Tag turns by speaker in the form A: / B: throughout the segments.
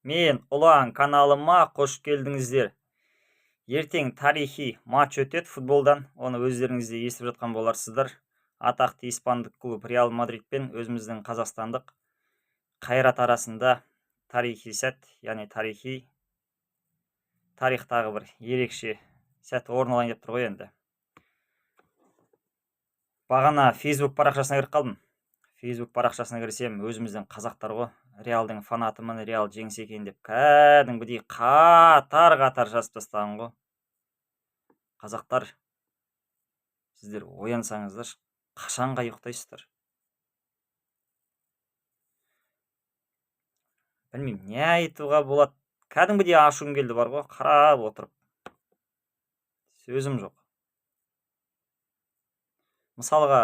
A: Мен Ұлан каналыма қош келдіңіздер. Ертең тарихи матч өтеді футболдан. Оны өздеріңіз де естіп жатқан боларсыздар. Атақты испандық клуб Реал Мадрид пен өзіміздің қазақстандық Қайрат арасында тарихи сәт, яғни тарихтағы бір ерекше сәт орын алайын деп тұр ғой енді. Бағана Facebook парақшасына кіріп қалдым. Facebook парақшасына кірсем, өзіміздің қазақтар ғой, Реалдың фанатымын, Реал жеңсе екен деп кәдімгідей қатар жазып тастаған ғой. Қазақтар, сіздер оянсаңыздар, қашанға ұйықтайсыздар? Білмеймін, не айтуға болады. Кәдімгідей ашуым келді бар ғой, қарап отырып. Сөзім жоқ. Мысалға,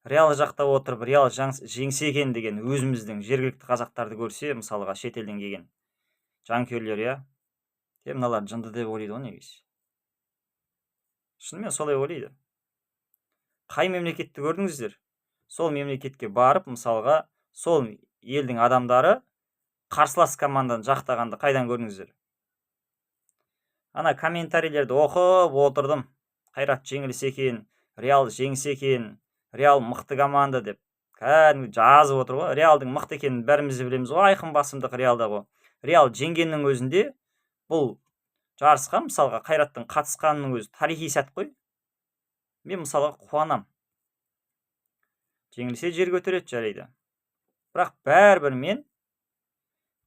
A: Реал жақта отырып, Реал жеңсе екен деген өзіміздің жергілікті қазақтарды көрсе, мысалға шетелден келген жанкүйерлер, иә, мыналар жынды деп ойлайды ғой негізі. Шынымен солай ойлайды. Қай мемлекетті көрдіңіздер? Сол мемлекетке барып, мысалға, сол елдің адамдары қарсылас команданы жақтағанды қайдан көрдіңіздер? Ана комментарийлерді оқып отырдым. Қайрат жеңілсе екен, Реал жеңсе екен, Реал мықты команда деп. Кәдімгі жазып отыр ғой. Реалдың мықты екенін бәріміз білеміз ғой, айқын басымдық Реалда ғой. Реал жеңгеннің өзінде бұл жарысқа мысалға Қайраттың қатысқанының өзі тарихи сәт қой. Мен мысалға қуанам. Жеңілсе жер көтереді жарайды. Бірақ бәрібір мен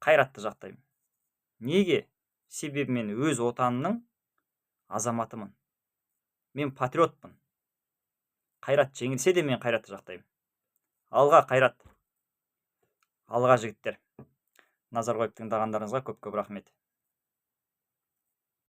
A: Қайратты жақтаймын. Неге? Себебі мен өз отанының азаматымын. Мен патриотпын. Қайрат жеңілсе де мен Қайратты жақтаймын. Алға Қайрат. Алға жігіттер. Назар қойып тыңдағандарыңызға көп рахмет.